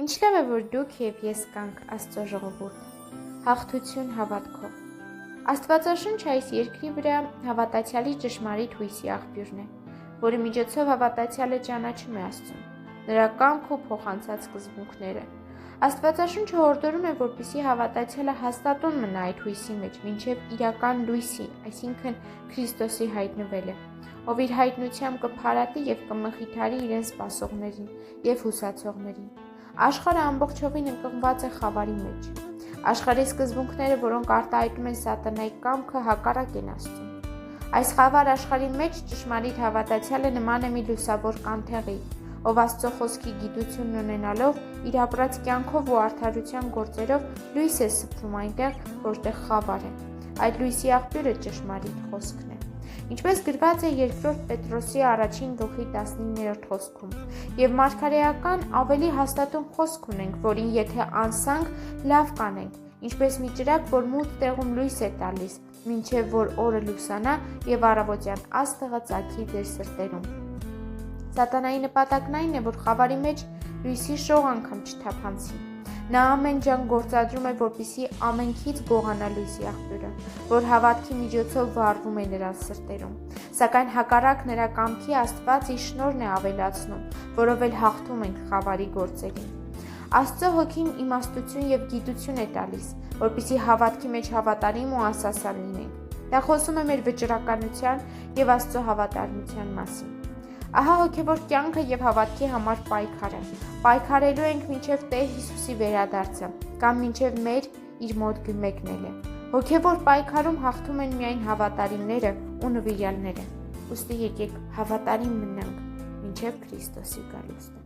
Ինչքան է որ դուք եւ ես կանք Աստծո ժողովուրդ, հաղթություն հավատքով։ Աստվածաշունչը այս երկրի վրա հավատացյալի ճշմարիտ հույսի աղբյուրն է, որի միջոցով հավատացյալը ճանաչում է Աստծուն, նրա կամք ու փոխանցած սկզբունքները։ Աստվածաշունչը հորդորում է, որպեսզի հավատացյալը հաստատուն մնա այդ հույսի մեջ, մինչև իրական լույսի, այսինքն Քրիստոսի հայտնվելը, ով իր հայտնությամբ կփարատի եւ կմխիթարի իրեն սպասողներին եւ հուսացողներին։ Աշխարհը ամբողջովին ընկղմված է խավարի մեջ։ Աշխարհի սկզբունքները, որոնք արտահայտում են սատանայի կամքը, հակառակ են Աստծուն։ Այս խավար աշխարհի մեջ ճշմարիտ հավատացյալը նման է մի լուսավոր կանթեղի, ով Աստծո խոսքի գիտությունն ունենալով իր ապրած կյանքով ու արդարության գործերով լույս է սփռում այնտեղ, որտեղ խավար է։ Այդ լույսի աղբյուրը ճշմարիտ խոսքն է։ Ինչպես գրված է 2 Պետրոսի 1:19 խոսքում, եւ մարգարեական ավելի հաստատուն խոսք ունենք, որին եթե անսանք, լավ կանենք, ինչպես մի ճրագ, որ մութ տեղում լույս է տալիս, մինչև որ օրը լուսանա եւ առավոտյան աստղը ծագի ձեր սրտերում։ Սատանայի նպատակն այն է, որ խավարի մեջ լույսի շող անգամ չթափանցի։ Նա ամեն ջանք գործադրում է, որպեսզի ամենքից գողանա լույսի աղբյուրը, որ հավատքի միջոցով վառվում է նրա սրտերում։ Սակայն հակառակ նրա կամքի Աստված իր շնորհն է ավելացնում, որով էլ հաղթում ենք խավարի գործերին։ Աստծո հոգին իմաստություն եւ գիտություն է տալիս, որպեսզի հավատքի մեջ հավատարիմ ու անսասան լինենք։ Դա խոսում է մեր վճռականության եւ Աստծո հավատարմության մասին։ Ահա հոգևոր կյանքը եւ հավատքի համար պայքարը։ Պայքարելու ենք մինչև Տեր Հիսուսի վերադարձը կամ մինչև մեր իր մոտ մեկնելը։ Հոգևոր պայքարում հաղթում են միայն հավատարիմները ու նվիրյալները։ Ուստի եկեք հավատարիմ մնանք մինչև Քրիստոսի գալուստը։